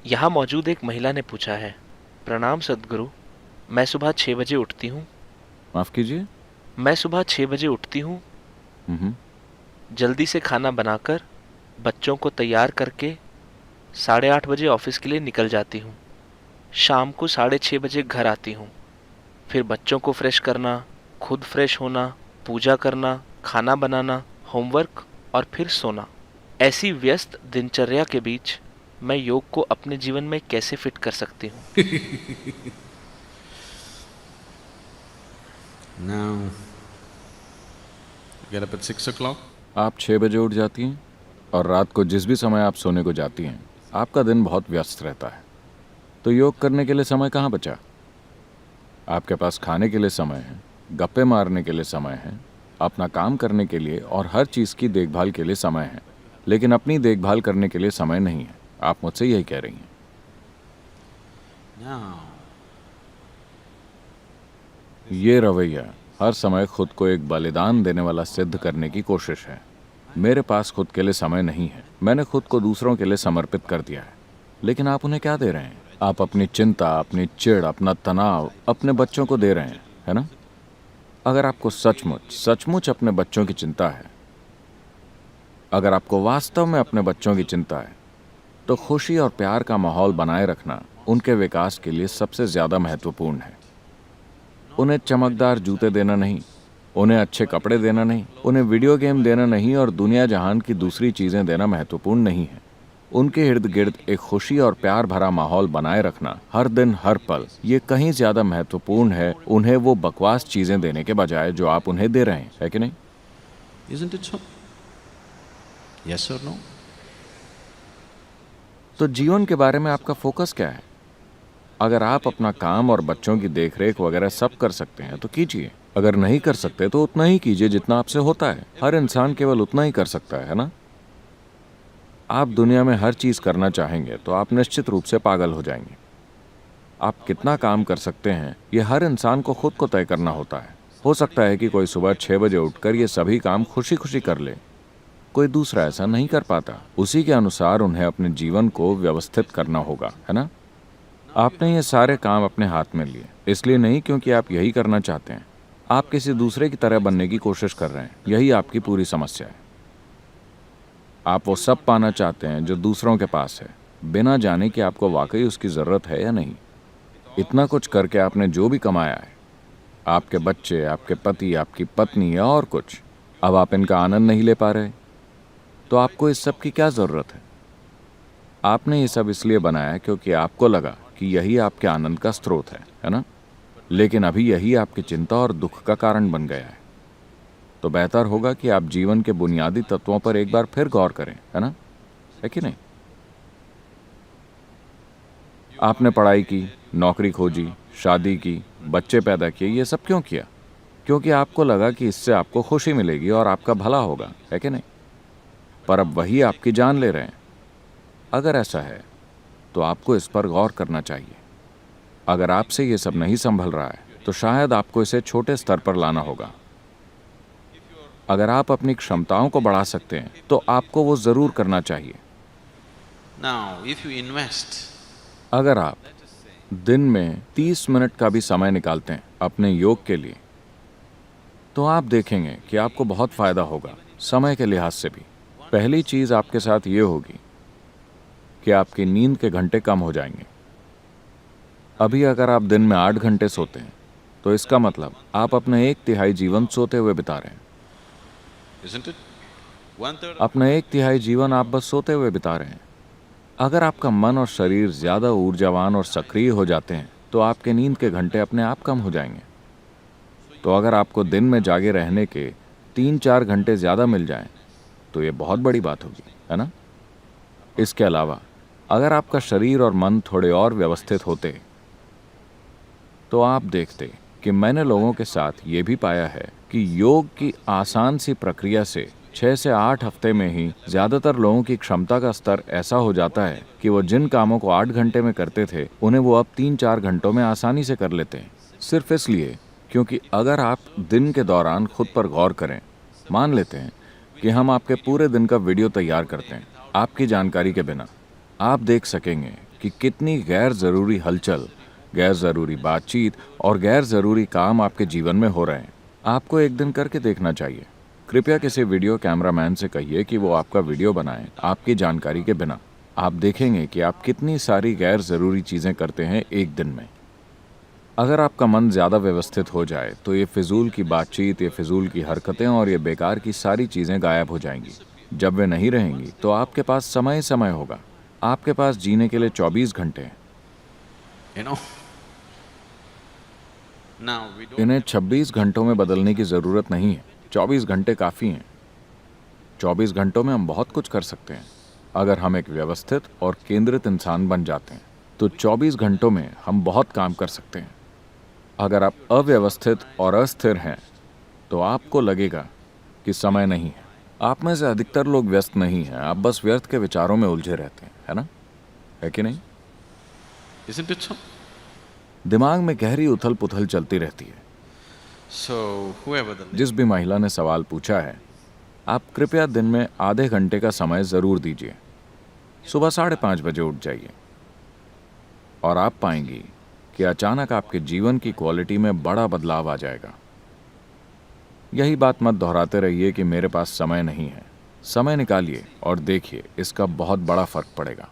यहाँ मौजूद एक महिला ने पूछा है। प्रणाम सद्गुरु। मैं सुबह 6 बजे उठती हूँ। माफ कीजिए। मैं सुबह 6 बजे उठती हूँ। हम्म। जल्दी से खाना बनाकर बच्चों को तैयार करके 8:30 बजे ऑफिस के लिए निकल जाती हूँ। शाम को 6:30 बजे घर आती हूँ। फिर बच्चों को फ्रेश करना, खुद फ्रेश होना, पूजा करना, खाना बनाना, होमवर्क और फिर सोना। ऐसी व्यस्त दिनचर्या के बीच मैं योग को अपने जीवन में कैसे फिट कर सकती हूँ? Now, get up at 6 o'clock. आप 6 बजे उठ जाती हैं और रात को जिस भी समय आप सोने को जाती हैं, आपका दिन बहुत व्यस्त रहता है। तो योग करने के लिए समय कहाँ बचा? आपके पास खाने के लिए समय है, गप्पे मारने के लिए समय है, अपना काम करने के लिए और हर चीज़ की देखभाल के लिए समय है, लेकिन अपनी देखभाल करने के लिए समय नहीं है। आप मुझसे यही कह रही हैं। Now, ये रवैया हर समय खुद को एक बलिदान देने वाला सिद्ध करने की कोशिश है। मेरे पास खुद के लिए समय नहीं है, मैंने खुद को दूसरों के लिए समर्पित कर दिया है। लेकिन आप उन्हें क्या दे रहे हैं? आप अपनी चिंता, अपनी चिढ़, अपना तनाव अपने बच्चों को दे रहे हैं, है ना? अगर आपको सचमुच सचमुच अपने बच्चों की चिंता है, अगर आपको वास्तव में अपने बच्चों की चिंता है, तो खुशी और प्यार का माहौल बनाए रखना उनके विकास के लिए सबसे ज्यादा महत्वपूर्ण है। उन्हें चमकदार जूते देना नहीं, उन्हें अच्छे कपड़े देना नहीं, उन्हें वीडियो गेम देना नहीं और दुनिया जहान की दूसरी चीजें देना महत्वपूर्ण नहीं है। उनके इर्द गिर्द एक खुशी और प्यार भरा माहौल बनाए रखना हर दिन हर पल, ये कहीं ज्यादा महत्वपूर्ण है उन्हें वो बकवास चीजें देने के बजाय जो आप उन्हें दे रहे हैं, है कि नहीं? isn't it so? Yes or no? तो जीवन के बारे में आपका फोकस क्या है? अगर आप अपना काम और बच्चों की देखरेख वगैरह सब कर सकते हैं तो कीजिए। अगर नहीं कर सकते तो उतना ही कीजिए जितना आपसे होता है। हर इंसान केवल उतना ही कर सकता है ना? आप दुनिया में हर चीज करना चाहेंगे तो आप निश्चित रूप से पागल हो जाएंगे। आप कितना काम कर सकते हैं ये हर इंसान को खुद को तय करना होता है। हो सकता है कि कोई सुबह 6 बजे उठकर ये सभी काम खुशी खुशी कर ले, कोई दूसरा ऐसा नहीं कर पाता। उसी के अनुसार उन्हें अपने जीवन को व्यवस्थित करना होगा, है ना? आपने ये सारे काम अपने हाथ में लिए, इसलिए नहीं क्योंकि आप यही करना चाहते हैं। आप किसी दूसरे की तरह बनने की कोशिश कर रहे हैं। यही आपकी पूरी समस्या है। आप वो सब पाना चाहते हैं जो दूसरों के पास है, बिना जाने कि आपको वाकई उसकी ज़रूरत है या नहीं। इतना कुछ करके आपने जो भी कमाया है, आपके बच्चे, आपके पति, आपकी पत्नी या और कुछ, अब आप इनका आनंद नहीं ले पा रहे, तो आपको इस सब की क्या ज़रूरत है? आपने ये सब इसलिए बनाया क्योंकि आपको लगा कि यही आपके आनंद का स्रोत है ना? लेकिन अभी यही आपकी चिंता और दुख का कारण बन गया है। तो बेहतर होगा कि आप जीवन के बुनियादी तत्वों पर एक बार फिर गौर करें, है ना? है कि नहीं? आपने पढ़ाई की, नौकरी खोजी, शादी की, बच्चे पैदा किए, ये सब क्यों किया? क्योंकि आपको लगा कि इससे आपको खुशी मिलेगी और आपका भला होगा, है कि नहीं? पर अब वही आपकी जान ले रहे हैं। अगर ऐसा है तो आपको इस पर गौर करना चाहिए। अगर आपसे ये सब नहीं संभल रहा है तो शायद आपको इसे छोटे स्तर पर लाना होगा। अगर आप अपनी क्षमताओं को बढ़ा सकते हैं तो आपको वो जरूर करना चाहिए। Now, if you invest, अगर आप दिन में 30 मिनट का भी समय निकालते हैं अपने योग के लिए, तो आप देखेंगे कि आपको बहुत फायदा होगा समय के लिहाज से भी। पहली चीज आपके साथ ये होगी कि आपकी नींद के घंटे कम हो जाएंगे। अभी अगर आप दिन में 8 घंटे सोते हैं तो इसका मतलब आप अपना 1/3 जीवन सोते हुए बिता रहे हैं। isn't it? 1/3. अपना 1/3 जीवन आप बस सोते हुए बिता रहे हैं। अगर आपका मन और शरीर ज्यादा ऊर्जावान और सक्रिय हो जाते हैं तो आपके नींद के घंटे अपने आप कम हो जाएंगे। तो अगर आपको दिन में जागे रहने के 3-4 घंटे ज्यादा मिल जाएं तो ये बहुत बड़ी बात होगी, है ना? इसके अलावा अगर आपका शरीर और मन थोड़े और व्यवस्थित होते तो आप देखते कि मैंने लोगों के साथ ये भी पाया है कि योग की आसान सी प्रक्रिया से 6 से 8 हफ्ते में ही ज्यादातर लोगों की क्षमता का स्तर ऐसा हो जाता है कि वो जिन कामों को 8 घंटे में करते थे उन्हें वो अब 3-4 घंटों में आसानी से कर लेते हैं। सिर्फ इसलिए क्योंकि अगर आप दिन के दौरान खुद पर गौर करें, मान लेते हैं कि हम आपके पूरे दिन का वीडियो तैयार करते हैं आपकी जानकारी के बिना, आप देख सकेंगे कि कितनी गैर ज़रूरी हलचल, गैर ज़रूरी बातचीत और गैर ज़रूरी काम आपके जीवन में हो रहे हैं। आपको एक दिन करके देखना चाहिए। कृपया किसी वीडियो कैमरामैन से कहिए कि वो आपका वीडियो बनाए आपकी जानकारी के बिना। आप देखेंगे कि आप कितनी सारी गैर ज़रूरी चीज़ें करते हैं एक दिन में। अगर आपका मन ज़्यादा व्यवस्थित हो जाए तो ये फिजूल की बातचीत, ये फिजूल की हरकतें और ये बेकार की सारी चीज़ें गायब हो जाएंगी। जब वे नहीं रहेंगी तो आपके पास समय समय होगा। आपके पास जीने के लिए 24 घंटे हैं। You know? Now we don't. इन्हें 26 घंटों में बदलने की ज़रूरत नहीं है। 24 घंटे काफ़ी हैं। 24 घंटों में हम बहुत कुछ कर सकते हैं। अगर हम एक व्यवस्थित और केंद्रित इंसान बन जाते हैं तो 24 घंटों में हम बहुत काम कर सकते हैं। अगर आप अव्यवस्थित और अस्थिर हैं तो आपको लगेगा कि समय नहीं है। आप में से अधिकतर लोग व्यस्त नहीं हैं, आप बस व्यर्थ के विचारों में उलझे रहते हैं, है ना? है कि नहीं? Isn't it so? दिमाग में गहरी उथल पुथल चलती रहती है। So whoever the जिस भी महिला ने सवाल पूछा है, आप कृपया दिन में आधे घंटे का समय ज़रूर दीजिए। सुबह 5:30 बजे उठ जाइए और आप पाएंगी कि अचानक आपके जीवन की क्वालिटी में बड़ा बदलाव आ जाएगा। यही बात मत दोहराते रहिए कि मेरे पास समय नहीं है। समय निकालिए और देखिए, इसका बहुत बड़ा फर्क पड़ेगा।